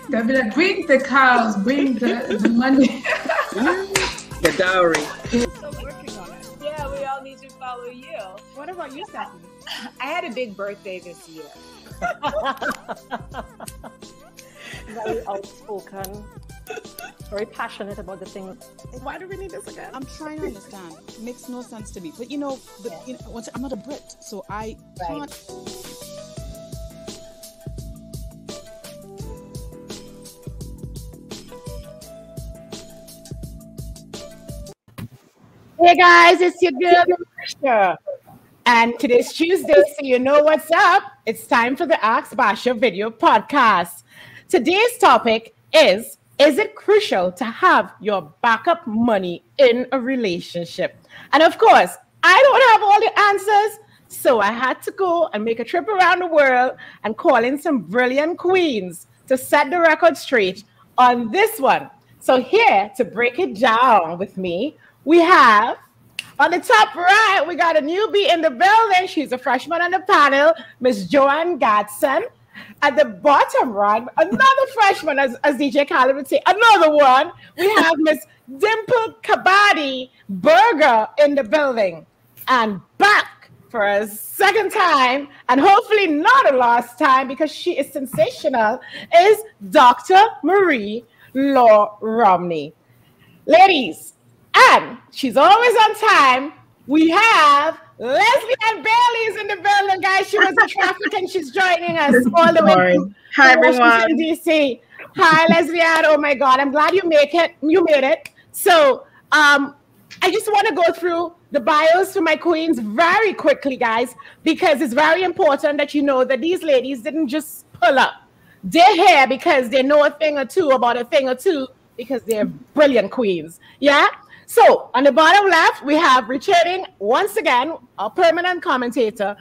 They'll be like, bring the cows, bring the money. The dowry. Still working on it. Yeah, we all need to follow you. What about you, Stephanie? I had a big birthday this year. Very outspoken, very passionate about the things. Why do we need this again? I'm trying to understand. It makes no sense to me. But you know, I'm not a Brit, so I can't. Hey guys, it's your girl, Marie-Laure. And today's Tuesday, so you know what's up. It's time for the Ask Basia video podcast. Today's topic is it crucial to have your backup money in a relationship? And of course, I don't have all the answers, so I had to go and make a trip around the world and call in some brilliant queens to set the record straight on this one. So here to break it down with me, we have, on the top right, we got a newbie in the building. She's a freshman on the panel, Miss Joanne Gadsden. At the bottom right, another freshman, as DJ Khaled would say, another one. We have Miss Dimple Kabadi Berger in the building. And back for a second time, and hopefully not a last time because she is sensational, is Dr. Marie-Laure Romney. Ladies, and she's always on time. We have Lesley Ann Bailey is in the building, guys. She was in traffic and she's joining us all the way from Washington, D.C. Hi, Lesley Ann. Oh my God, I'm glad you made it. So I just want to go through the bios for my queens very quickly, guys, because it's very important that you know that these ladies didn't just pull up. They're here because they know a thing or two about a thing or two because they're brilliant queens. Yeah? So on the bottom left, we have returning once again, our permanent commentator,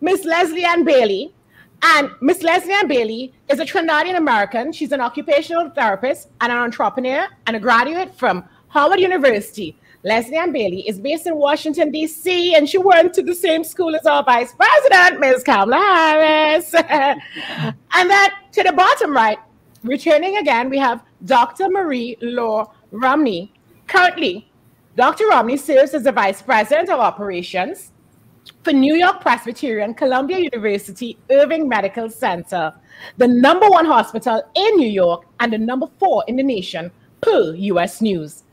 Miss Lesley Ann Bailey. And Miss Lesley Ann Bailey is a Trinidadian American. She's an occupational therapist and an entrepreneur and a graduate from Howard University. Lesley Ann Bailey is based in Washington, D.C., and she went to the same school as our Vice President, Ms. Kamala Harris. And then to the bottom right, returning again, we have Dr. Marie-Laure Romney. Currently, Dr. Romney serves as the Vice President of Operations for York-Presbyterian, Columbia University Irving Medical Center, the #1 hospital in New York and the #4 in the nation, per U.S. News.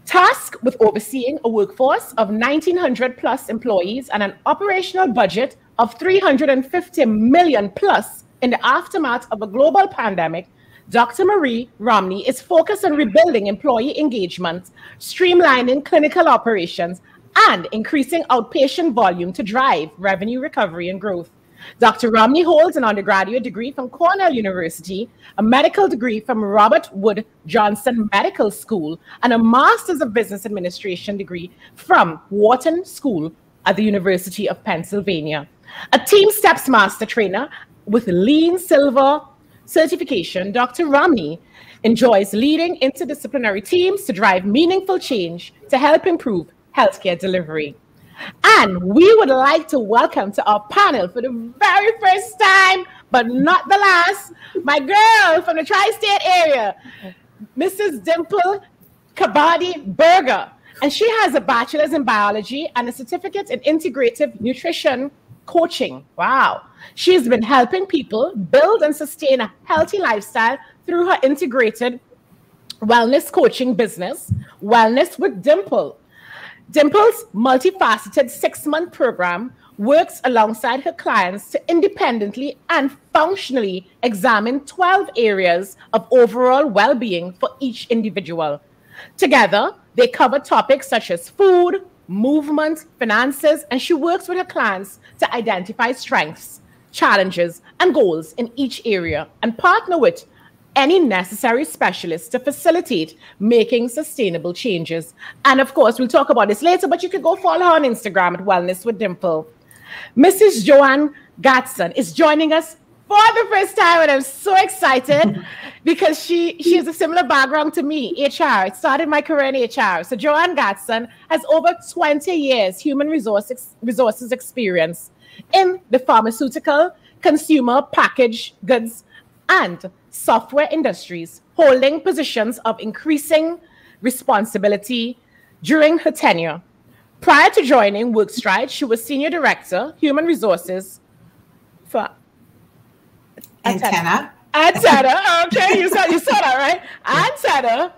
Tasked with overseeing a workforce of 1,900 plus employees and an operational budget of $350 million plus in the aftermath of a global pandemic, Dr. Marie Romney is focused on rebuilding employee engagement, streamlining clinical operations, and increasing outpatient volume to drive revenue recovery and growth. Dr. Romney holds an undergraduate degree from Cornell University, a medical degree from Robert Wood Johnson Medical School, and a Master's of Business Administration degree from Wharton School at the University of Pennsylvania. A Team Steps Master Trainer with Lean Silver certification, Dr. Romney enjoys leading interdisciplinary teams to drive meaningful change to help improve healthcare delivery. And we would like to welcome to our panel for the very first time, but not the last, my girl from the tri-state area, Mrs. Dimple Kabadi Berger. And she has a bachelor's in biology and a certificate in integrative nutrition coaching. Wow. She's been helping people build and sustain a healthy lifestyle through her integrated wellness coaching business, Wellness with Dimple. Dimple's multifaceted 6-month program works alongside her clients to independently and functionally examine 12 areas of overall well-being for each individual. Together, they cover topics such as food, movement, finances, and she works with her clients to identify strengths, challenges, and goals in each area and partner with any necessary specialists to facilitate making sustainable changes. And of course, we'll talk about this later, but you can go follow her on Instagram at Wellness with Dimple. Mrs. Joanne Gadsden is joining us for the first time, and I'm so excited because she has a similar background to me, HR. I started my career in HR. So Joanne Gadsden has over 20 years human resources experience in the pharmaceutical, consumer packaged goods, and software industries, holding positions of increasing responsibility during her tenure. Prior to joining WorkStride, she was Senior Director, Human Resources for Antenna. Okay, you saw that, right? Antenna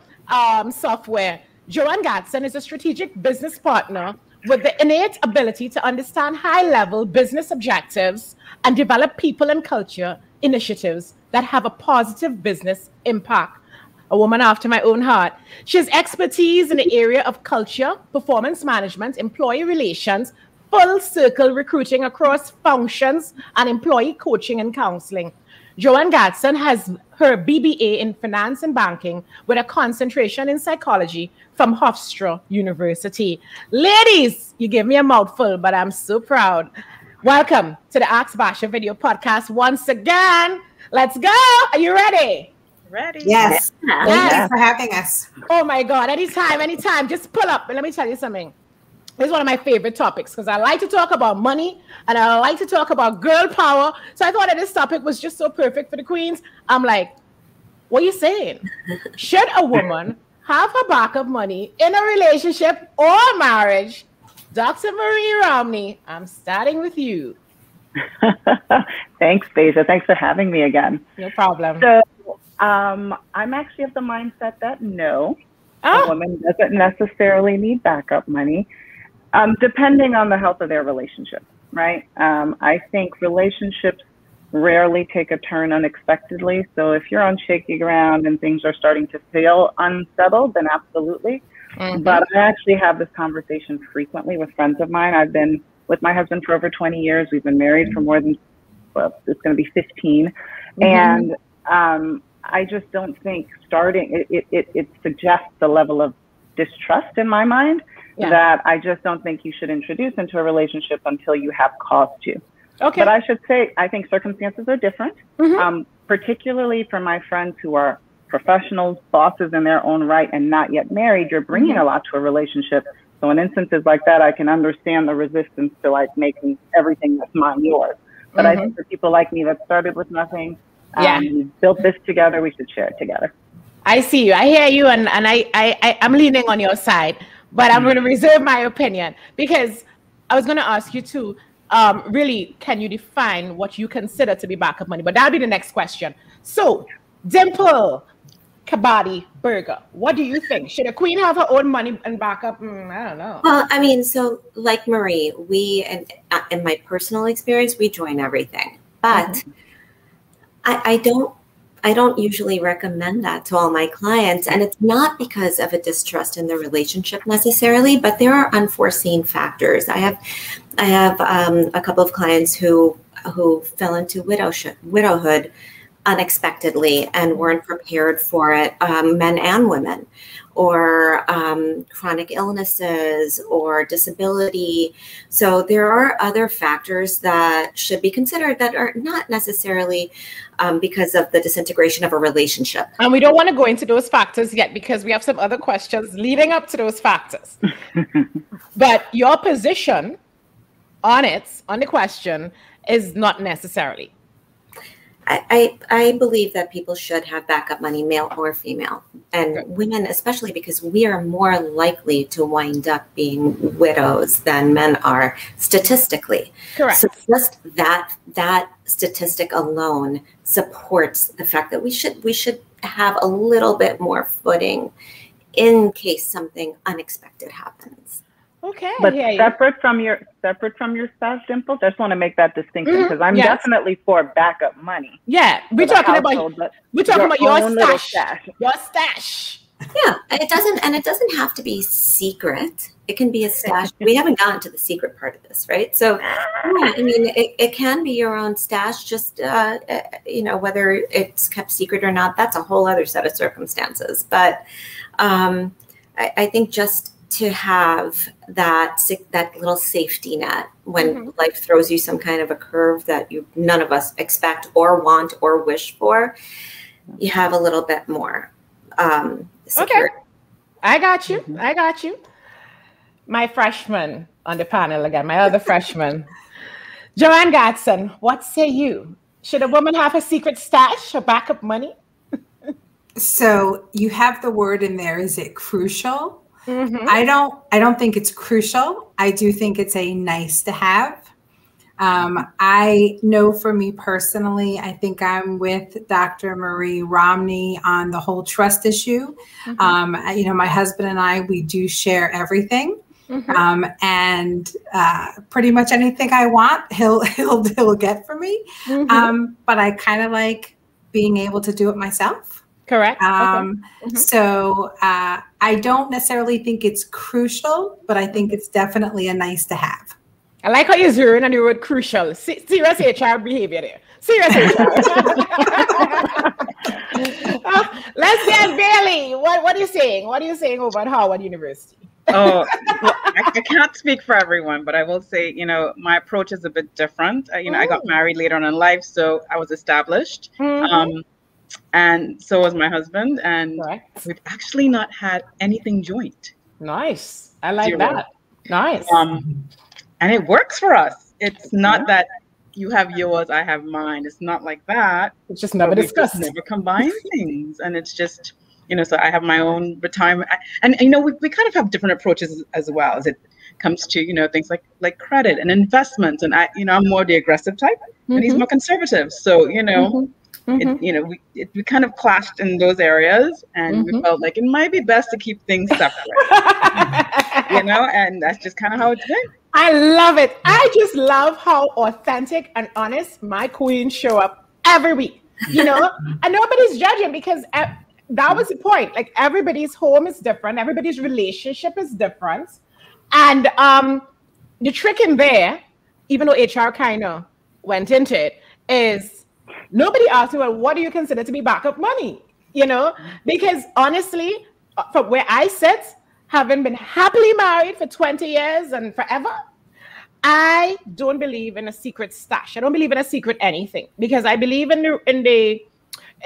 Software. Joanne Gatson is a strategic business partner with the innate ability to understand high-level business objectives and develop people and culture initiatives that have a positive business impact. A woman after my own heart. She has expertise in the area of culture, performance management, employee relations, full circle recruiting across functions, and employee coaching and counseling. Joanne Gatson has her BBA in finance and banking with a concentration in psychology from Hofstra University. Ladies, you gave me a mouthful, but I'm so proud. Welcome to the Ask Basia video podcast once again. Let's go. Are you ready? Ready? Yes. Thank you for having us. Oh my God, anytime. Just pull up and let me tell you something. This is one of my favorite topics because I like to talk about money and I like to talk about girl power. So I thought that this topic was just so perfect for the queens. I'm like, what are you saying? Should a woman have her backup money in a relationship or marriage? Dr. Marie-Laure Romney, I'm starting with you. Thanks, Basia. Thanks for having me again. No problem. So I'm actually of the mindset that no, a woman doesn't necessarily need backup money. Depending on the health of their relationship, right? I think relationships rarely take a turn unexpectedly. So if you're on shaky ground and things are starting to feel unsettled, then absolutely. But I actually have this conversation frequently with friends of mine. I've been with my husband for over 20 years. We've been married for more than, well, it's going to be 15. And I just don't think starting, it suggests a level of distrust in my mind. That I just don't think you should introduce into a relationship until you have cause to. Okay. But I should say, I think circumstances are different, particularly for my friends who are professionals, bosses in their own right, and not yet married. You're bringing a lot to a relationship. So in instances like that, I can understand the resistance to like making everything that's mine yours. But I think for people like me that started with nothing, built this together, we should share it together. I see you. I hear you, and I'm leaning on your side. But I'm going to reserve my opinion because I was going to ask you too, really, can you define what you consider to be backup money? But that'll be the next question. So, Dimple Kabadi Burger, what do you think? Should a queen have her own money and backup? I don't know. Well, I mean, so like Marie, we, and in my personal experience, we join everything. But I don't usually recommend that to all my clients, and it's not because of a distrust in the relationship necessarily, but there are unforeseen factors. I have a couple of clients who fell into widowhood unexpectedly and weren't prepared for it, men and women, or chronic illnesses or disability. So there are other factors that should be considered that are not necessarily because of the disintegration of a relationship. And we don't want to go into those factors yet because we have some other questions leading up to those factors. But your position on the question is not necessarily. I believe that people should have backup money, male or female, and women especially, because we are more likely to wind up being widows than men are statistically. Correct. So just that statistic alone supports the fact that we should have a little bit more footing in case something unexpected happens. Okay. But separate from your spouse, Dimple, I just want to make that distinction because I'm definitely for backup money. Yeah, we're talking about your stash. Your stash. Yeah, it doesn't have to be secret. It can be a stash. We haven't gotten to the secret part of this, right? So, yeah, I mean, it can be your own stash. Just whether it's kept secret or not, that's a whole other set of circumstances. But I think just to have that little safety net when life throws you some kind of a curve that none of us expect or want or wish for, you have a little bit more security. Okay, I got you. My freshman on the panel again, my other freshman. Joanne Gatson, what say you? Should a woman have a secret stash or backup money? So you have the word in there. Is it crucial? Mm-hmm. I don't think it's crucial. I do think it's a nice to have. I know for me personally, I think I'm with Dr. Marie-Laure Romney on the whole trust issue. Mm-hmm. My husband and I, we do share everything. Mm-hmm. And pretty much anything I want, he'll get for me. Mm-hmm. But I kind of like being able to do it myself. Correct. Okay. Mm-hmm. So I don't necessarily think it's crucial, but I think it's definitely a nice to have. I like how you're zeroing on the word crucial. Serious HR behavior there. Serious HR. Lesley Ann Bailey, what are you saying? What are you saying over at Howard University? Well, I can't speak for everyone, but I will say, my approach is a bit different. I got married later on in life, so I was established. Mm-hmm. And so was my husband, and we've actually not had anything joint. Nice. I like that. Nice. And it works for us. It's not that you have yours, I have mine. It's not like that. It's just never discussed. Never combine things. And it's just, so I have my own retirement. And, we kind of have different approaches as well as it comes to, things like credit and investments. And I'm more the aggressive type, and he's more conservative. So, we kind of clashed in those areas, and we felt like it might be best to keep things separate, and that's just kind of how it's been. I love it. I just love how authentic and honest my queens show up every week, and nobody's judging, because that was the point. Like, everybody's home is different. Everybody's relationship is different. And the trick in there, even though HR kind of went into it, is nobody asked me, well, what do you consider to be backup money? Because honestly, from where I sit, having been happily married for 20 years and forever, I don't believe in a secret stash. I don't believe in a secret anything, because I believe in the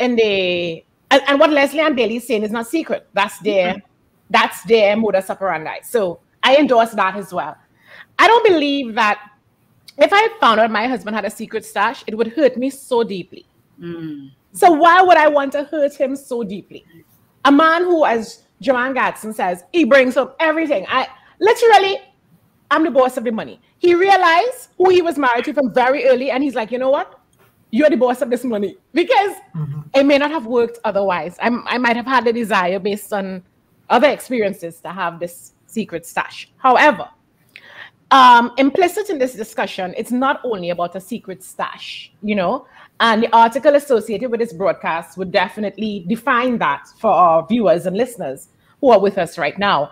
and what Lesley Ann Bailey is saying is not secret. That's their modus operandi. So I endorse that as well. I don't believe that if I found out my husband had a secret stash, it would hurt me so deeply. So why would I want to hurt him so deeply? A man who, as Joanne Gatson says, he brings up everything. I'm the boss of the money. He realized who he was married to from very early, and he's like, you know what? You're the boss of this money, because it may not have worked otherwise. I might have had the desire based on other experiences to have this secret stash. However, implicit in this discussion, it's not only about a secret stash, and the article associated with this broadcast would definitely define that for our viewers and listeners who are with us right now.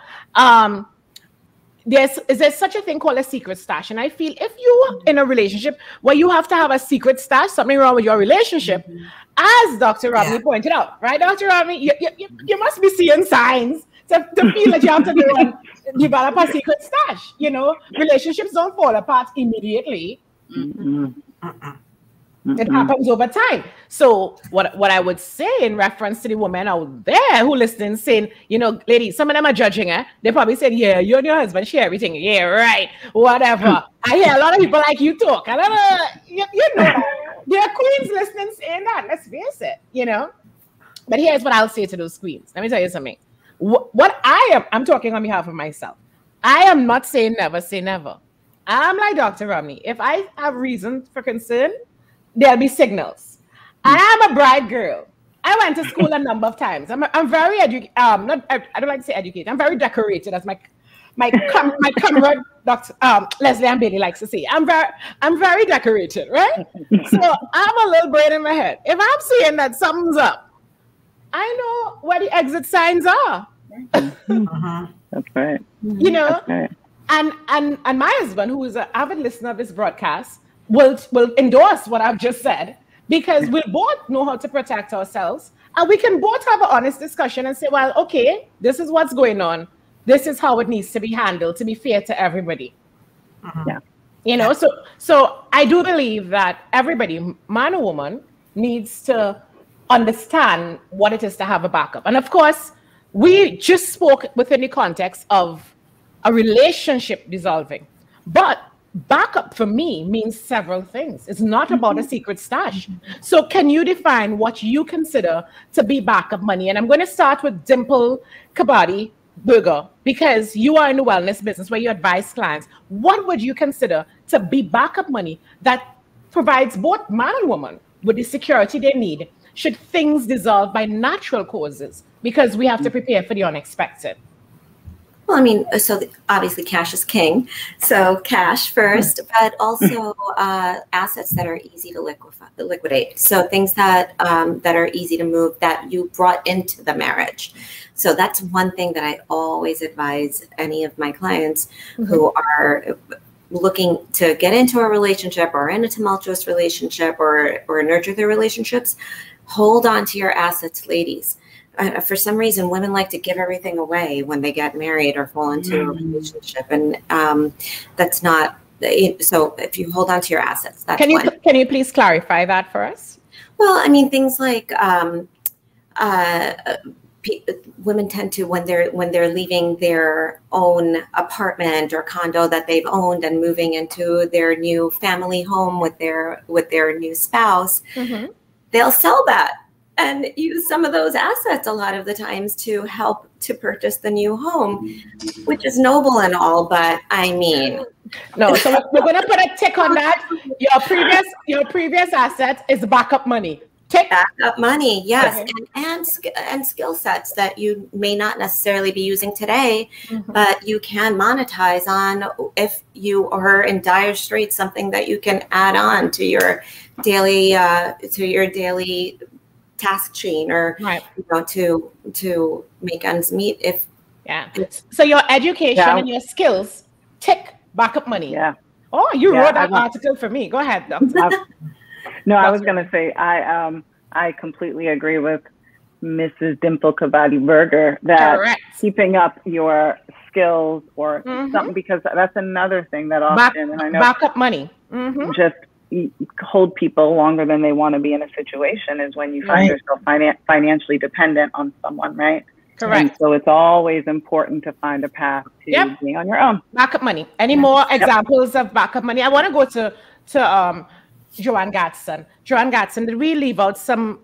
There's such a thing called a secret stash. And I feel if you're in a relationship where you have to have a secret stash, something wrong with your relationship, as Dr. Romney pointed out, right, Dr. Romney, you must be seeing signs to feel that you have to go and develop a secret stash. Relationships don't fall apart immediately. It happens over time. So what I would say in reference to the women out there who listen, saying, ladies, some of them are judging her. They probably said, yeah, you and your husband share everything. Yeah, right. Whatever. I hear a lot of people like you talk. I don't know. There are queens listening saying that. Let's face it, But here's what I'll say to those queens. Let me tell you something. What I'm talking on behalf of myself. I am not saying never say never. I'm like Dr. Romney. If I have reason for concern, there'll be signals. And I'm a bright girl. I went to school a number of times. I'm very educated. I don't like to say educated. I'm very decorated, as my comrade Dr. Lesley Ann Bailey likes to say. I'm very decorated, right? So I have a little brain in my head. If I'm seeing that something's up, I know where the exit signs are. That's right. That's right. And my husband, who is an avid listener of this broadcast, will endorse what I've just said, because we both know how to protect ourselves, and we can both have an honest discussion and say, well, okay, this is what's going on. This is how it needs to be handled to be fair to everybody. So I do believe that everybody, man or woman, needs to understand what it is to have a backup. And of course, we just spoke within the context of a relationship dissolving, but backup for me means several things. It's not about a secret stash. So can you define what you consider to be backup money? And I'm going to start with Dimple Kabadi Burger, because you are in the wellness business where you advise clients. What would you consider to be backup money that provides both man and woman with the security they need should things dissolve by natural causes? Because we have to prepare for the unexpected. Well, I mean, so obviously cash is king. So cash first, but also assets that are easy to liquidate. So things that are easy to move that you brought into the marriage. So that's one thing that I always advise any of my clients who are looking to get into a relationship or in a tumultuous relationship or nurture their relationships. Hold on to your assets, ladies. For some reason, women like to give everything away when they get married or fall into a relationship, and that's not. So, if you hold on to your assets, that's can you please clarify that for us? Well, I mean, things like women tend to, when they're leaving their own apartment or condo that they've owned and moving into their new family home with their new spouse, they'll sell that and use some of those assets a lot of the times to help to purchase the new home, which is noble and all, but I mean. No, so we're going to put a tick on that. Your previous assets is backup money. Tick. Backup money, yes, and skill sets that you may not necessarily be using today, but you can monetize on if you are in dire straits, something that you can add on to your daily task chain, or to make ends meet. So your education and your skills, tick, backup money. Yeah. Oh, you wrote that article for me. Go ahead, Doctor. No, I was going to say I completely agree with Mrs. Dimple Kabadi Berger that keeping up your skills or something, because that's another thing that often, and I know backup money just hold people longer than they want to be in a situation is when you find yourself financially dependent on someone, right? Correct. And so it's always important to find a path to being on your own. Backup money. Any more examples of backup money? I want to go to Joanne Gatson. Joanne Gatson, did we leave out some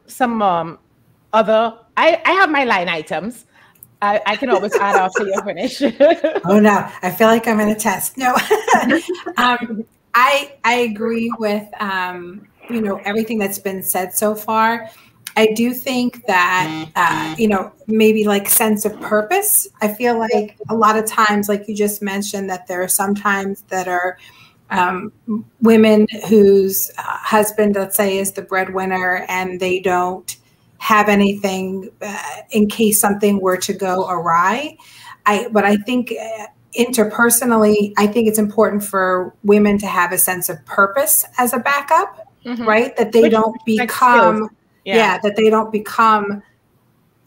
other? I have my line items. I can always add after you finish. Oh no, I feel like I'm in a test. No, I agree with everything that's been said so far. I do think that maybe like sense of purpose. I feel like a lot of times, like you just mentioned, that there are some times that are women whose husband, let's say, is the breadwinner, and they don't have anything in case something were to go awry. But I think interpersonally, I think it's important for women to have a sense of purpose as a backup, right? That they don't become, that they don't become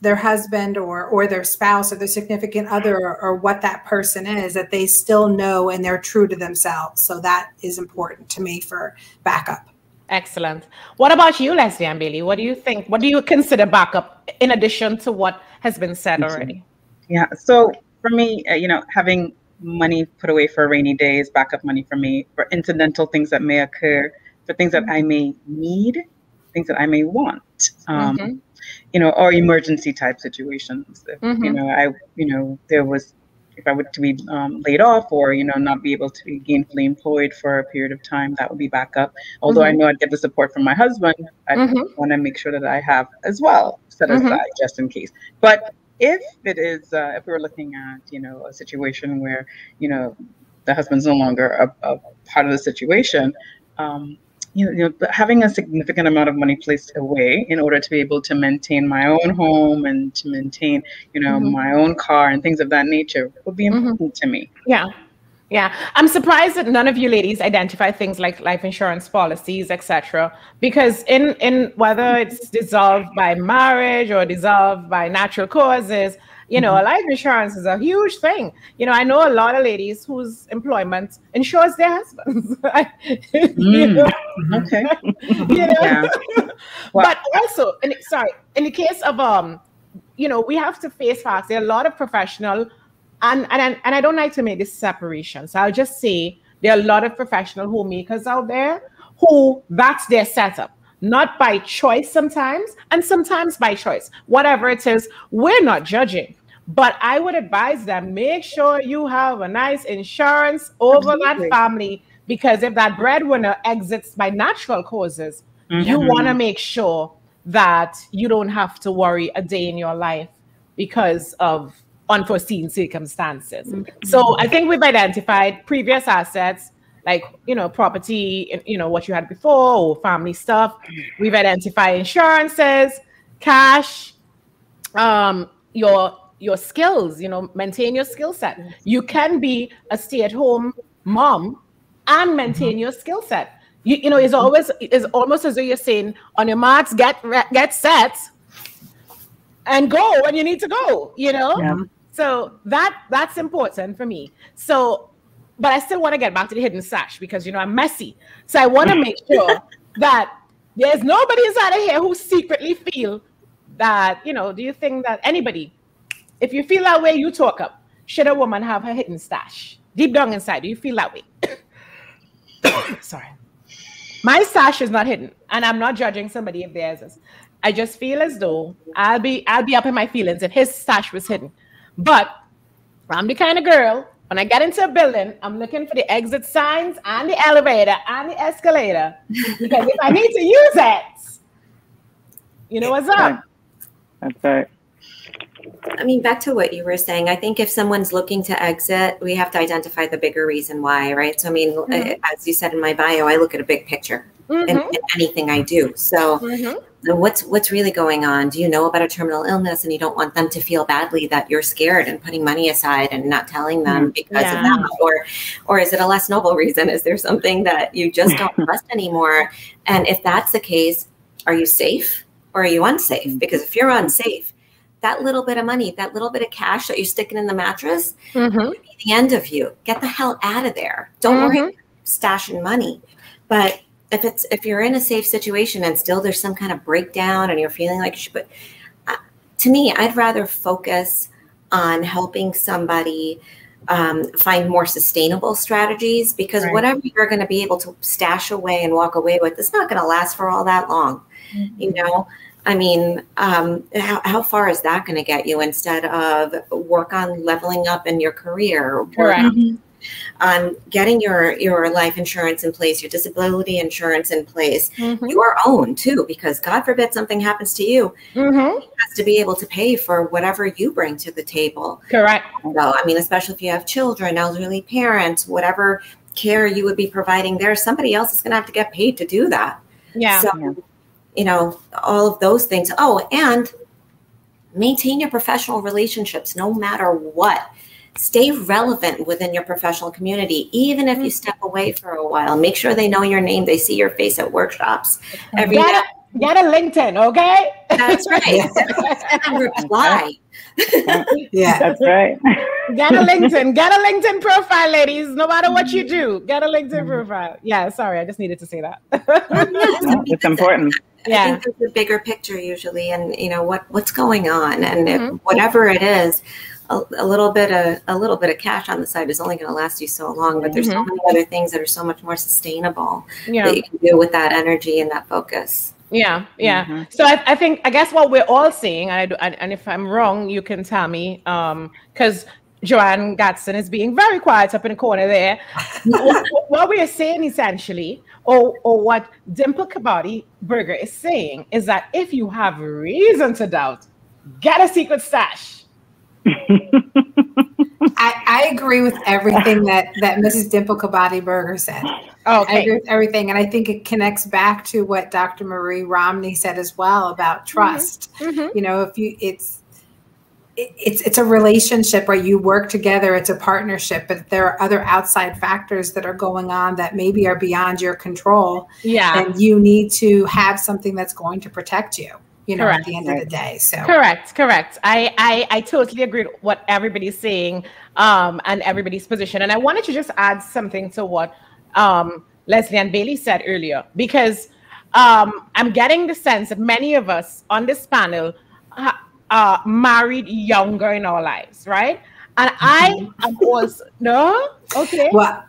their husband or their spouse or their significant other or what that person is, that they still know and they're true to themselves. So that is important to me for backup. Excellent. What about you, Lesley Ann Bailey? What do you think? What do you consider backup in addition to what has been said already? Yeah. So for me, having money put away for a rainy day is backup money for me, for incidental things that may occur, for things that I may need, things that I may want, or emergency type situations. If, if I were to be laid off or, not be able to be gainfully employed for a period of time, that would be backup. Although I know I'd get the support from my husband, I want to make sure that I have as well set aside just in case. But if it is, if we're looking at, a situation where, the husband's no longer a part of the situation, having a significant amount of money placed away in order to be able to maintain my own home and to maintain, my own car and things of that nature would be important to me. Yeah. Yeah. I'm surprised that none of you ladies identify things like life insurance policies, etc. Because in whether it's dissolved by marriage or dissolved by natural causes, life insurance is a huge thing. I know a lot of ladies whose employment insures their husbands. Okay. Yeah. But also, in the case of we have to face facts. There are a lot of professional, and I don't like to make this separation. So I'll just say there are a lot of professional homemakers out there who that's their setup, not by choice sometimes, and sometimes by choice. Whatever it is, we're not judging. But I would advise them, make sure you have a nice insurance over that family, because if that breadwinner exits by natural causes, you want to make sure that you don't have to worry a day in your life because of unforeseen circumstances. So I think we've identified previous assets, like, property, what you had before, or family stuff. We've identified insurances, cash, your skills, maintain your skill set. You can be a stay-at-home mom and maintain your skill set. It's almost as though you're saying, on your marks, get set, and go when you need to go. So that's important for me. So, but I still want to get back to the hidden stash, because I'm messy. So I want to make sure that there's nobody inside of here who secretly feel that, do you think that anybody, if you feel that way, you talk up. Should a woman have her hidden stash? Deep down inside, do you feel that way? Sorry. My stash is not hidden, and I'm not judging somebody if theirs is. I just feel as though I'll be up in my feelings if his stash was hidden. But I'm the kind of girl, when I get into a building, I'm looking for the exit signs and the elevator and the escalator, because if I need to use it, you know what's up. That's right. I mean, back to what you were saying, I think if someone's looking to exit, we have to identify the bigger reason why, right? So, I mean, as you said in my bio, I look at a big picture in anything I do. So what's really going on? Do you know about a terminal illness and you don't want them to feel badly that you're scared and putting money aside and not telling them because of that? Or is it a less noble reason? Is there something that you just don't trust anymore? And if that's the case, are you safe or are you unsafe? Because if you're unsafe, that little bit of money, that little bit of cash that you're sticking in the mattress, could be the end of you. Get the hell out of there. Don't worry about stashing money. But if you're in a safe situation and still there's some kind of breakdown and you're feeling like you should, but to me, I'd rather focus on helping somebody find more sustainable strategies, because whatever you're going to be able to stash away and walk away with, it's not going to last for all that long. I mean, how far is that going to get you, instead of work on leveling up in your career, work on getting your life insurance in place, your disability insurance in place, your own too, because God forbid something happens to you, he has to be able to pay for whatever you bring to the table. Correct. So, I mean, especially if you have children, elderly parents, whatever care you would be providing there, somebody else is going to have to get paid to do that. So, all of those things. Oh, and maintain your professional relationships no matter what. Stay relevant within your professional community, even if you step away for a while. Make sure they know your name. They see your face at workshops. Get a LinkedIn, okay? That's right. And reply. That's right. Get a LinkedIn profile, ladies. No matter what you do, get a LinkedIn profile. Yeah, sorry, I just needed to say that. It's important. I think there's a bigger picture usually, and what's going on, and whatever it is, a little bit of cash on the side is only going to last you so long. But there's so many other things that are so much more sustainable that you can do with that energy and that focus. So I guess what we're all seeing, and if I'm wrong, you can tell me, because Joanne Gatson is being very quiet up in the corner there. What we are saying essentially, or what Dimple Kabadi Berger is saying, is that if you have reason to doubt, get a secret stash. I agree with everything that Mrs. Dimple Kabadi Berger said. I agree with everything. And I think it connects back to what Dr. Marie-Laure Romney said as well about trust. It's a relationship where you work together. It's a partnership, but there are other outside factors that are going on that maybe are beyond your control. And you need to have something that's going to protect you. At the end of the day. So correct. I totally agree with what everybody's saying, and everybody's position. And I wanted to just add something to what Lesley Ann Bailey said earlier, because I'm getting the sense that many of us on this panel married younger in our lives, right? And I am also well,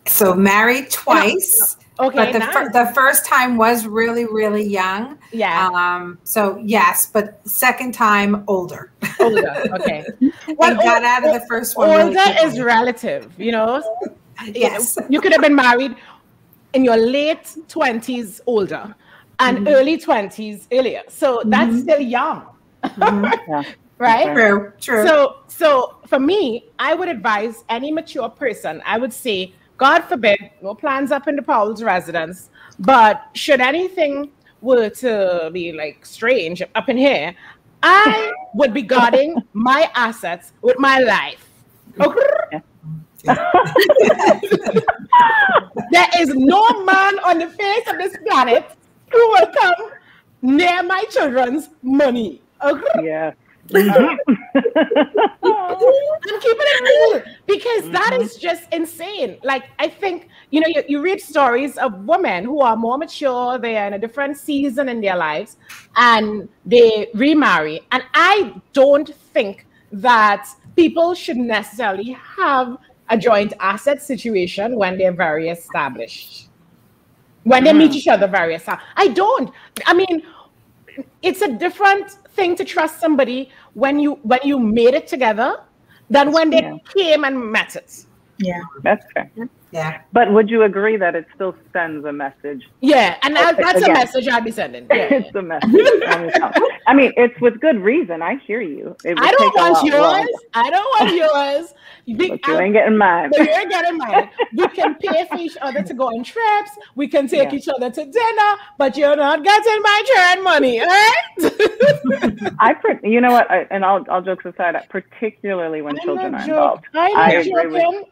So married twice. Okay, but the first time was really, really young. Yeah. So yes, but second time older. Older. Okay. Well, got out of the first one. Older is relative, you know. Yes. You could have been married in your late 20s, older, and early 20s, earlier. So that's still young. Yeah. Right? True. So for me, I would advise any mature person, I would say, God forbid, no plans up in the Powell's residence, but should anything were to be like strange up in here, I would be guarding my assets with my life. Okay? There is no man on the face of this planet who will come near my children's money. Okay? Yeah. I'm keeping it real because that is just insane. Like, I think, you know, you read stories of women who are more mature, they are in a different season in their lives, and they remarry. And I don't think that people should necessarily have a joint asset situation when they're very established, when they meet each other very established. I don't. I mean, it's a different thing to trust somebody when you made it together than when they came and met it. Yeah, that's fair. Yeah. But would you agree that it still sends a message? Yeah, and that's a message I'd be sending. Yeah. It's a message. I mean, it's with good reason. I hear you. I don't want yours. I don't want yours. But you ain't getting mine. But you ain't getting mine. We can pay for each other to go on trips. We can take each other to dinner, but you're not getting my churn money, all right? You know what? And all jokes aside, particularly when children are involved, I agree with you.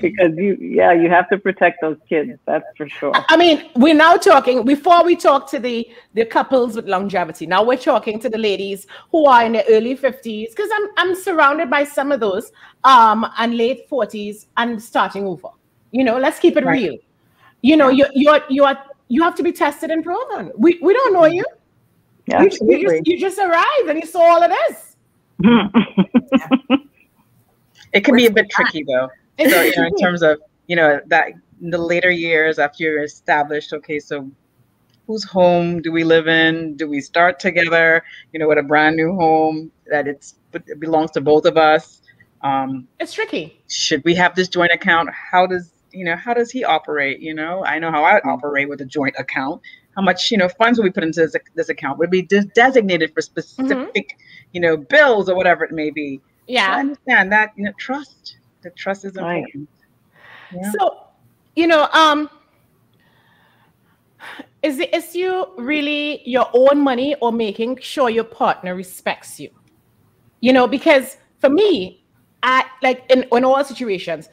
Because you have to protect those kids. That's for sure. I mean, we're now talking, before we talk to the couples with longevity, now we're talking to the ladies who are in their early 50s, because I'm surrounded by some of those and late 40s and starting over. You know, let's keep it real. You know, you have to be tested and proven. We don't know you. Yeah, you just arrived and you saw all of this. It can be a bit tricky though. So, you know, in terms of, you know, that in the later years after you're established, okay, so whose home do we live in? Do we start together, you know, with a brand new home that it belongs to both of us? It's tricky. Should we have this joint account? How does he operate? You know, I know how I operate with a joint account. How much, you know, funds will we put into this account? Would be designated for specific, you know, bills or whatever it may be. Yeah. So I understand that, you know, trust. The trust is important. Yeah. So, you know, is the issue really your own money or making sure your partner respects you? You know, because for me, I like in all situations,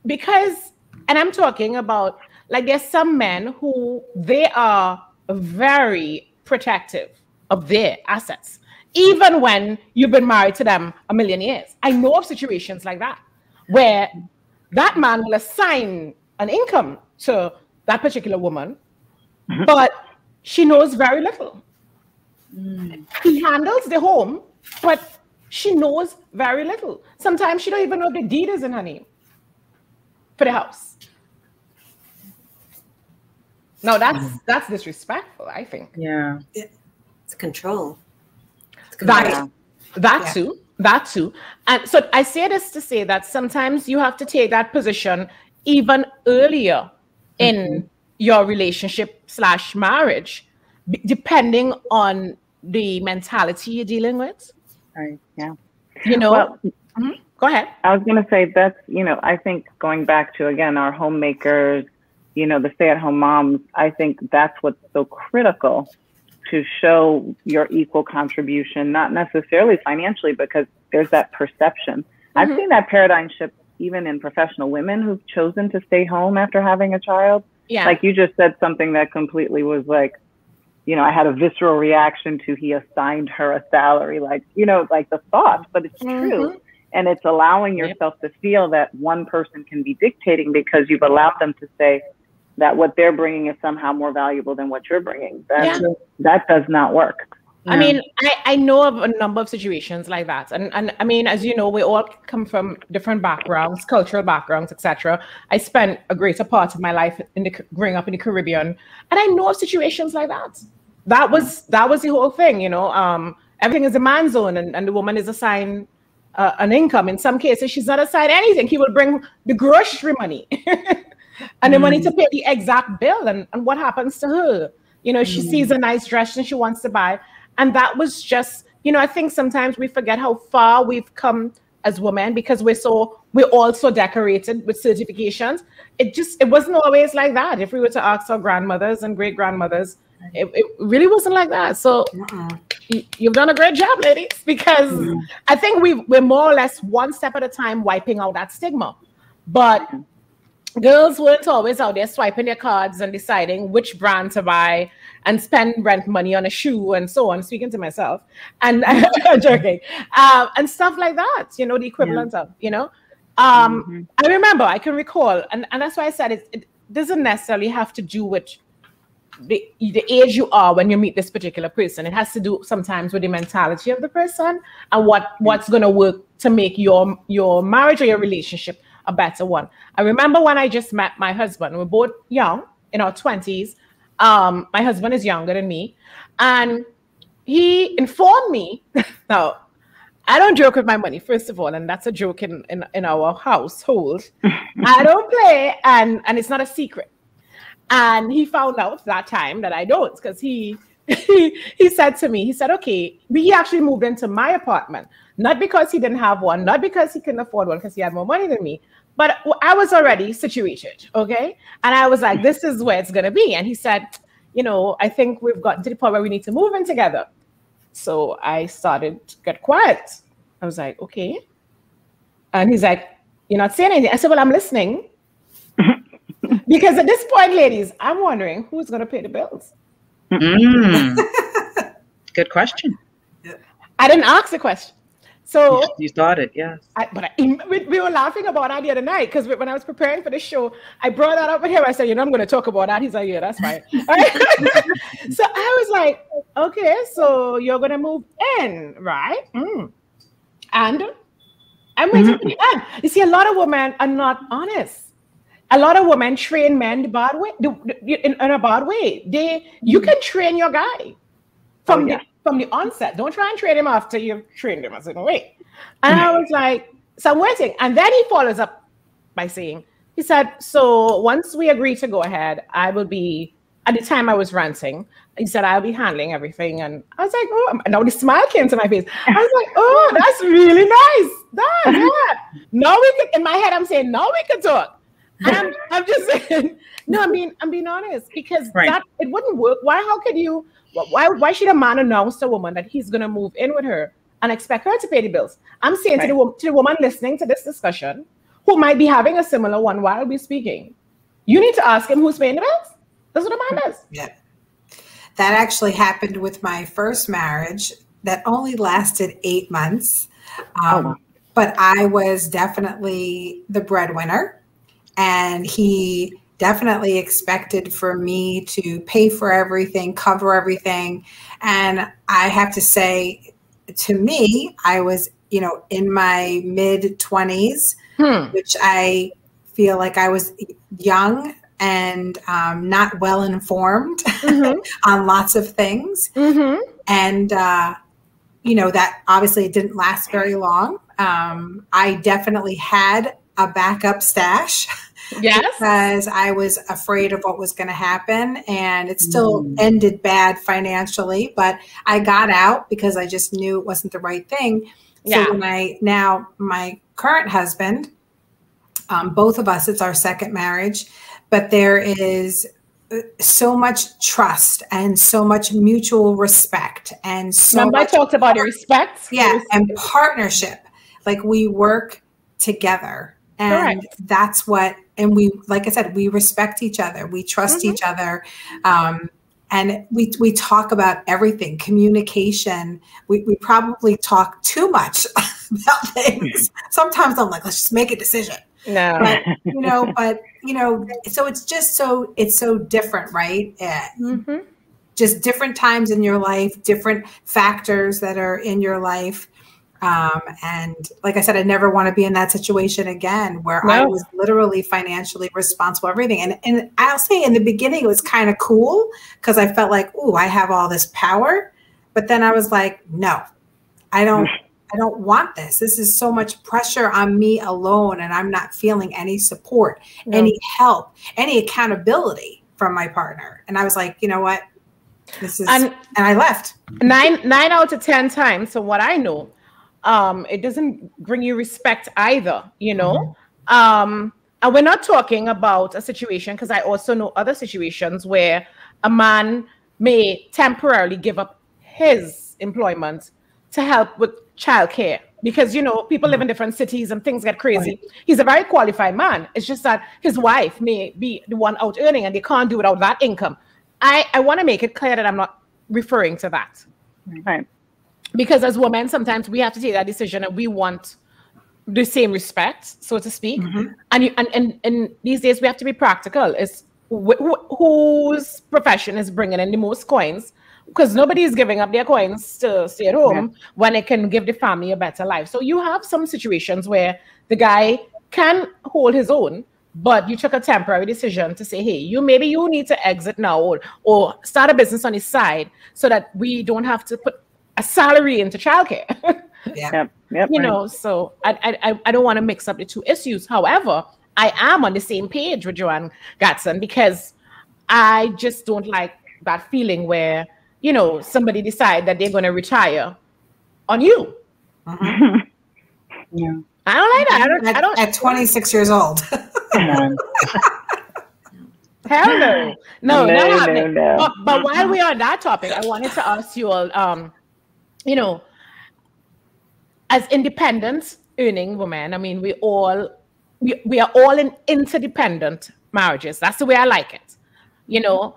because, and I'm talking about, like, there's some men who they are very protective of their assets, even when you've been married to them a million years. I know of situations like that, where that man will assign an income to that particular woman, but she knows very little. He handles the home, but she knows very little. Sometimes she don't even know if the deed is in her name for the house. No, that's disrespectful, I think. Yeah. It's control. That too. And so I say this to say that sometimes you have to take that position even earlier in your relationship / marriage, depending on the mentality you're dealing with. Right. Yeah. You know, well, go ahead. I was going to say that's, you know, I think going back to, again, our homemakers, you know, the stay-at-home moms, I think that's what's so critical, to show your equal contribution, not necessarily financially, because there's that perception. I've seen that paradigm shift even in professional women who've chosen to stay home after having a child. Yeah. Like you just said something that completely was like, you know, I had a visceral reaction to he assigned her a salary, like, you know, like the thought, but it's true. And it's allowing yourself to feel that one person can be dictating because you've allowed them to say that what they're bringing is somehow more valuable than what you're bringing. That does not work. I mean, I know of a number of situations like that. And I mean, as you know, we all come from different backgrounds, cultural backgrounds, etc. I spent a greater part of my life growing up in the Caribbean, and I know of situations like that. That was the whole thing, you know. Everything is a man's own, and the woman is assigned an income. In some cases, she's not assigned anything. He will bring the grocery money and the money to pay the exact bill. And what happens to her? You know, she sees a nice dress and she wants to buy. And that was just, you know, I think sometimes we forget how far we've come as women because we're all so decorated with certifications. It wasn't always like that. If we were to ask our grandmothers and great grandmothers, it really wasn't like that. So you've done a great job, ladies, because I think we're more or less one step at a time wiping out that stigma. But girls weren't always out there swiping their cards and deciding which brand to buy and spend rent money on a shoe and so on. Speaking to myself and I'm joking, and stuff like that, you know, the equivalent of, you know, I remember, I can recall, and that's why I said it doesn't necessarily have to do with the age you are when you meet this particular person. It has to do sometimes with the mentality of the person and what's going to work to make your marriage or your relationship a better one. I remember when I just met my husband. We're both young, in our 20s. My husband is younger than me, and he informed me. Now, I don't joke with my money, first of all, and that's a joke in our household. I don't play, and it's not a secret. And he found out that time that I don't, because he said to me, he said, okay, he actually moved into my apartment, not because he didn't have one, not because he couldn't afford one, because he had more money than me, but I was already situated, okay? And I was like, this is where it's going to be. And he said, you know, I think we've gotten to the point where we need to move in together. So I started to get quiet. I was like, okay. And he's like, you're not saying anything. I said, well, I'm listening. Because at this point, ladies, I'm wondering who's going to pay the bills. Good question. I didn't ask the question. So you started, yes. We were laughing about that the other night because when I was preparing for the show, I brought that up with him. I said, you know, I'm going to talk about that. He's like, yeah, that's fine. So I was like, okay, so you're going to move in, right? And I'm waiting for the end. You see, a lot of women are not honest. A lot of women train men the bad way, in a bad way. You can train your guy from the onset. Don't try and train him after you've trained him a certain way. And I was like, so I'm waiting. And then he follows up by saying, he said, so once we agree to go ahead, I will be, at the time I was renting, he said, I'll be handling everything. And I was like, oh, and now the smile came to my face. I was like, oh, that's really nice. Yeah. Now we could, in my head, I'm saying, now we can talk. And I'm just saying, no, I'm being honest, because that it wouldn't work. Why should a man announce to a woman that he's going to move in with her and expect her to pay the bills? I'm saying to the woman listening to this discussion, who might be having a similar one while we're speaking, you need to ask him who's paying the bills. That's what a man does. Yeah. That actually happened with my first marriage that only lasted 8 months. But I was definitely the breadwinner. And he definitely expected for me to pay for everything, cover everything. And I have to say, to me, I was, you know, in my mid-20s, which I feel like I was young and not well informed on lots of things. And, you know, that obviously didn't last very long. I definitely had a backup stash. Yes. Because I was afraid of what was going to happen, and it still ended bad financially, but I got out because I just knew it wasn't the right thing. So when my current husband, both of us, it's our second marriage, but there is so much trust and so much mutual respect and so Remember much I talked about respect. Yeah, and partnership. Like we work together. And that's what, and we, like I said, we respect each other. We trust each other. And we talk about everything, communication. We probably talk too much about things. Sometimes I'm like, let's just make a decision. No. But, so it's just it's so different, right? just different times in your life, different factors that are in your life. And like I said, I never want to be in that situation again where I was literally financially responsible for everything. And I'll say in the beginning, it was kind of cool because I felt like, ooh, I have all this power. But then I was like, no, I don't want this. This is so much pressure on me alone. And I'm not feeling any support, any help, any accountability from my partner. And I was like, you know what? This is, and I left. 9 out of 10 times. So what I know, it doesn't bring you respect either, you know? And we're not talking about a situation, because I also know other situations where a man may temporarily give up his employment to help with childcare, because, you know, people live in different cities and things get crazy. He's a very qualified man. It's just that his wife may be the one out earning and they can't do without that income. I want to make it clear that I'm not referring to that. Right. Because as women, sometimes we have to take that decision and we want the same respect, so to speak. And these days we have to be practical. It's whose profession is bringing in the most coins, because nobody is giving up their coins to stay at home when it can give the family a better life. So you have some situations where the guy can hold his own, but you took a temporary decision to say, hey, maybe you need to exit now or start a business on his side so that we don't have to put a salary into childcare. You know, so I don't want to mix up the two issues. However, I am on the same page with Joanne Gatson, because I just don't like that feeling where, you know, somebody decide that they're going to retire on you. Yeah. I don't like that. I don't at 26 years old. Hell no. No, not happening. No. But while we're on that topic, I wanted to ask you all, you know, as independent earning women, I mean, we are all in interdependent marriages. That's the way I like it. You know,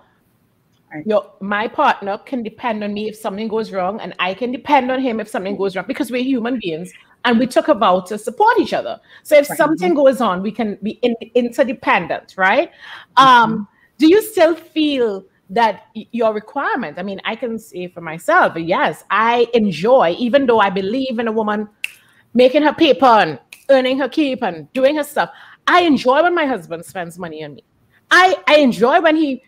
my partner can depend on me if something goes wrong, and I can depend on him if something goes wrong, because we're human beings and we took a vow to support each other. So if something goes on, we can be interdependent, right? Do you still feel that your requirement, I mean, I can say for myself, yes, I enjoy, even though I believe in a woman making her paper and earning her keep and doing her stuff, I enjoy when my husband spends money on me. I enjoy when he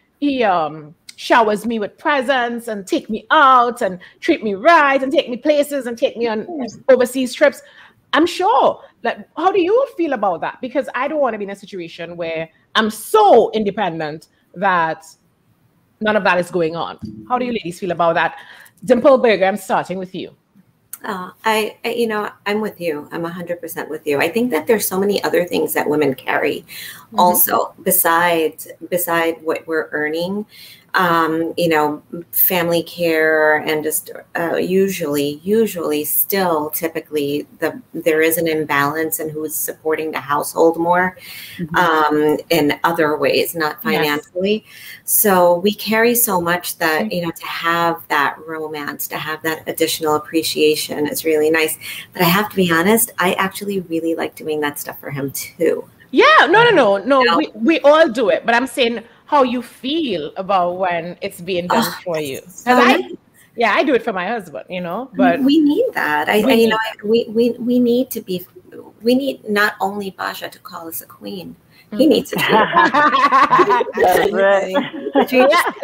showers me with presents and take me out and treat me right and take me places and take me on overseas trips. I'm sure that, how do you feel about that? Because I don't want to be in a situation where I'm so independent that none of that is going on. How do you ladies feel about that? Dimple Berger, I'm starting with you. I you know, I'm with you. I'm 100% with you. I think that there's so many other things that women carry also beside what we're earning. You know, family care and just usually still typically there is an imbalance in who's supporting the household more in other ways, not financially. So we carry so much that, you know, to have that romance, to have that additional appreciation is really nice. But I have to be honest, I actually really like doing that stuff for him too. Yeah, no. We all do it, but I'm saying how you feel about when it's being done for you. I do it for my husband, you know. But we need that. We need not only Basia to call us a queen. He needs to do it.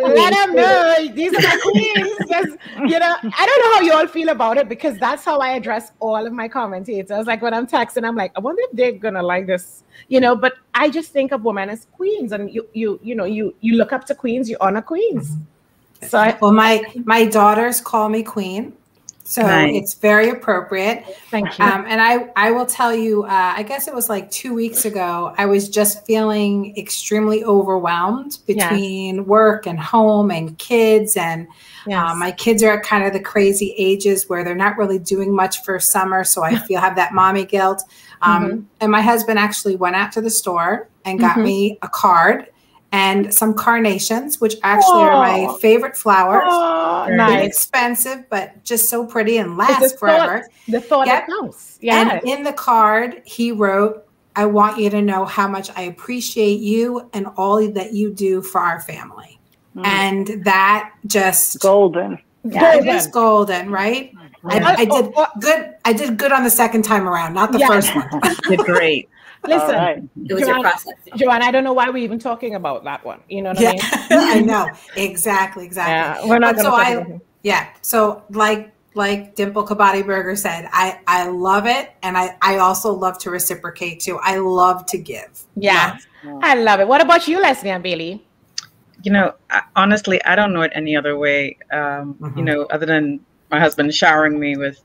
Let him know these are my queens. Because, you know, I don't know how you all feel about it, because that's how I address all of my commentators. Like when I'm texting, I'm like, I wonder if they're gonna like this, you know. But I just think of women as queens, and you look up to queens, you honor queens. So my daughters call me queen. So it's very appropriate. Thank you. And I will tell you, I guess it was like 2 weeks ago, I was just feeling extremely overwhelmed between work and home and kids. And my kids are at kind of the crazy ages where they're not really doing much for summer. So I have that mommy guilt. And my husband actually went out to the store and got me a card and some carnations, which actually are my favorite flowers. Nice. Expensive, but just so pretty and last forever. The thought counts. Yeah. And in the card, he wrote, I want you to know how much I appreciate you and all that you do for our family. And that just golden. Yeah, it is golden, right? I did good. I did good on the second time around, not the first one. Did great. Listen, It was your process. Joanne, I don't know why we're even talking about that one. You know what I mean? I know. Exactly. Yeah, we're not going to So like Dimple Kabati Berger said, I love it. And I also love to reciprocate too. I love to give. Yeah. I love it. What about you, Lesley Ann Bailey? You know, honestly, I don't know it any other way, you know, other than my husband showering me with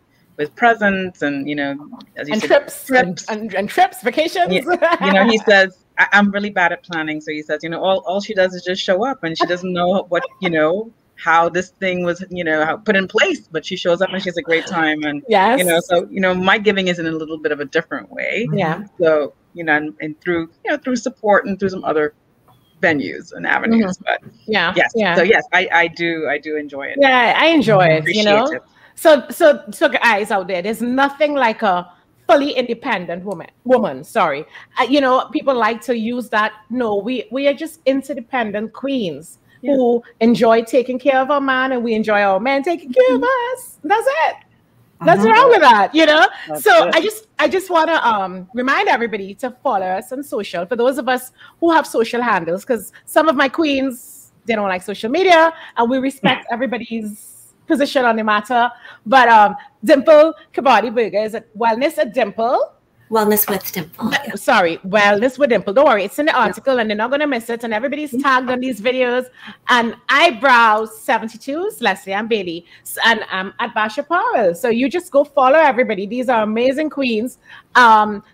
presents and, you know, as you said, trips and trips, vacations. You know, he says, I'm really bad at planning. So he says, you know, all she does is just show up, and she doesn't know what, you know, how this thing was, you know, put in place, but she shows up and she has a great time. And, you know, so, you know, my giving is in a little bit of a different way. Yeah. So, you know, and through, you know, through support and through some other venues and avenues, but yes. So yes, I do enjoy it. Yeah, I enjoy it. Appreciate you know, it. So guys out there, there's nothing like a fully independent woman. Sorry, you know, people like to use that. No, we are just interdependent queens who enjoy taking care of our man, and we enjoy our men taking care of us. That's it. Nothing wrong with that, you know. So I just want to remind everybody to follow us on social. For those of us who have social handles, because some of my queens, they don't like social media, and we respect everybody's position on the matter. But Dimple Kabati Berger is at Wellness at Dimple. Wellness with Dimple. Sorry, Wellness with Dimple. Don't worry, it's in the article and they're not going to miss it. And everybody's tagged on these videos. And Eyebrows 72's Lesley Ann Bailey. And I'm at Basia Powell. So you just go follow everybody. These are amazing queens.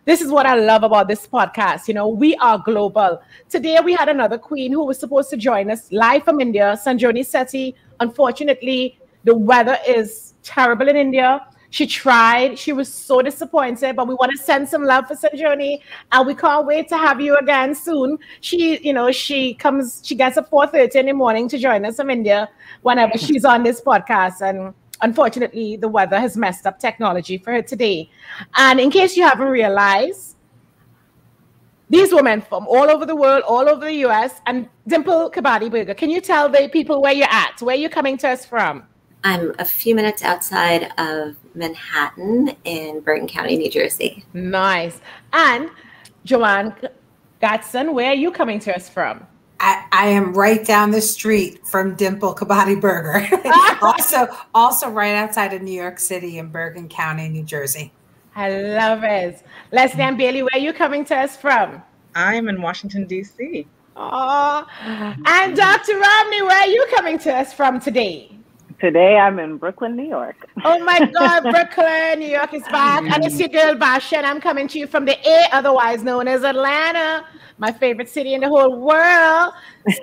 This is what I love about this podcast. You know, we are global. Today we had another queen who was supposed to join us live from India, Sanjoni Sethi. Unfortunately, the weather is terrible in India. She tried. She was so disappointed, but we want to send some love for Sanjoni, and we can't wait to have you again soon. She gets up 4:30 in the morning to join us from India whenever she's on this podcast. And unfortunately, the weather has messed up technology for her today. And in case you haven't realized, these women from all over the world, all over the US, and Dimple Kabati Berger, can you tell the people where you're at, where you're coming to us from? I'm a few minutes outside of Manhattan in Bergen County, New Jersey. Nice. And Joanne Gatson, where are you coming to us from? I am right down the street from Dimple Kabati Berger. also right outside of New York City in Bergen County, New Jersey. I love it. Lesley Ann Bailey, where are you coming to us from? I'm in Washington, D.C. Oh, and Dr. Romney, where are you coming to us from today? Today, I'm in Brooklyn, New York. Oh my God, Brooklyn, New York is back. And it's your girl, Basia, and I'm coming to you from the A, otherwise known as Atlanta, my favorite city in the whole world.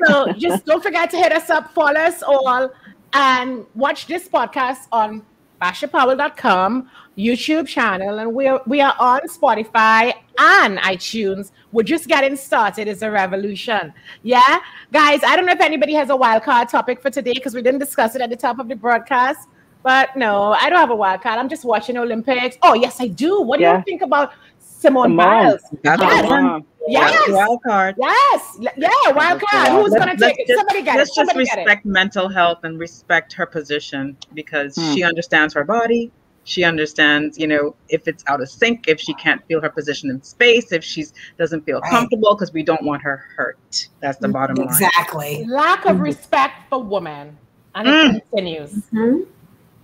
So just don't forget to hit us up, follow us all, and watch this podcast on BasiaPowell.com YouTube channel, and we are on Spotify and iTunes. We're just getting started. It's a revolution. Yeah, guys, I don't know if anybody has a wild card topic for today because we didn't discuss it at the top of the broadcast. But no, I don't have a wild card. I'm just watching Olympics. Oh yes, I do. What do you think about Simone Biles? Yes, wild card. Yes, yeah, wild card. Who's going to take it? Somebody get it. Let's just respect mental health and respect her position, because she understands her body. She understands, you know, if it's out of sync, if she can't feel her position in space, if she doesn't feel comfortable, because we don't want her hurt. That's the bottom line. Exactly. Lack of respect for women. And it continues.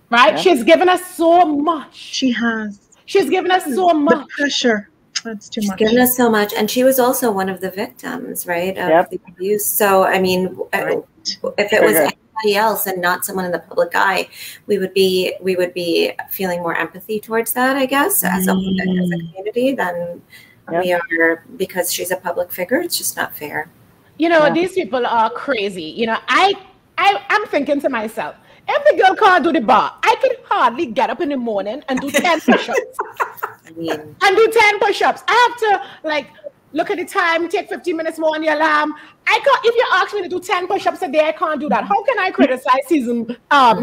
Right? Yeah. She's given us so much. She has. She's given us so much. The pressure. That's too much. She's given us so much. And she was also one of the victims, right, of the abuse. So, I mean, if it was anybody else and not someone in the public eye, we would be feeling more empathy towards that, I guess, as a community than we are, because she's a public figure. It's just not fair. You know, these people are crazy. You know, I'm thinking to myself, if the girl can't do the bar, I can hardly get up in the morning and do 10 push-ups. And do 10 push-ups. I have to, like, look at the time, take 15 minutes more on the alarm. I can't. If you ask me to do 10 push-ups a day, I can't do that. How can I criticize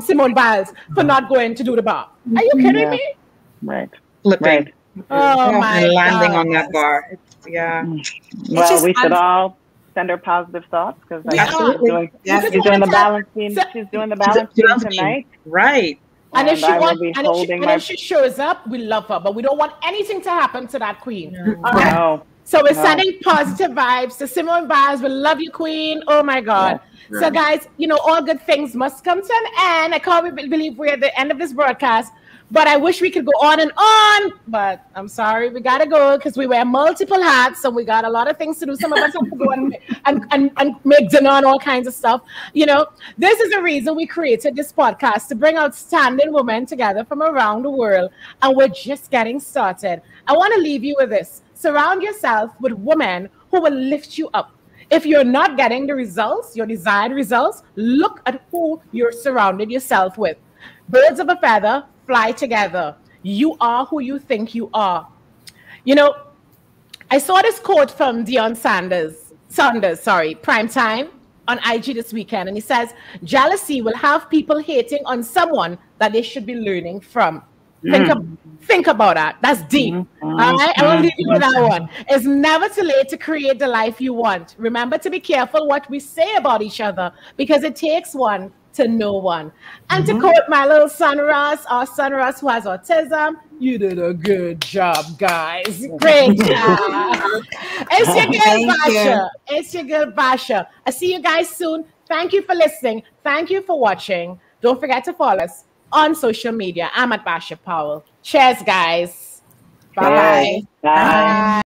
Simone Biles for not going to do the bar? Are you kidding me? Right. Flipping. Oh my and landing God. on that bar. Well, we should all send her positive thoughts because Absolutely. She's doing the balancing. She's doing the balancing tonight. Right. And if she shows up, we love her, but we don't want anything to happen to that queen. No. So we're sending positive vibes to Simone Biles. We love you, queen. Oh my God. Yes. So guys, you know, all good things must come to an end. I can't believe we're at the end of this broadcast, but I wish we could go on and on, but I'm sorry, we gotta go because we wear multiple hats, so we got a lot of things to do. Some of us have to go and make dinner and all kinds of stuff. You know, this is the reason we created this podcast, to bring outstanding women together from around the world, and we're just getting started. I want to leave you with this. Surround yourself with women who will lift you up. If you're not getting the results, your desired results, look at who you're surrounded yourself with. Birds of a feather fly together. You are who you think you are. You know, I saw this quote from Deion Sanders, Primetime on IG this weekend, and he says, jealousy will have people hating on someone that they should be learning from. Think about that. That's deep. All right, I will leave you with that one. It's never too late to create the life you want. Remember to be careful what we say about each other, because it takes one to know one. And to quote my little son Ross, our son Ross, who has autism, you did a good job, guys. Great job. It's your girl Basia. It's your girl Basia. I see you guys soon. Thank you for listening. Thank you for watching. Don't forget to follow us on social media. I'm at Basia Powell. Cheers, guys. Bye. Bye.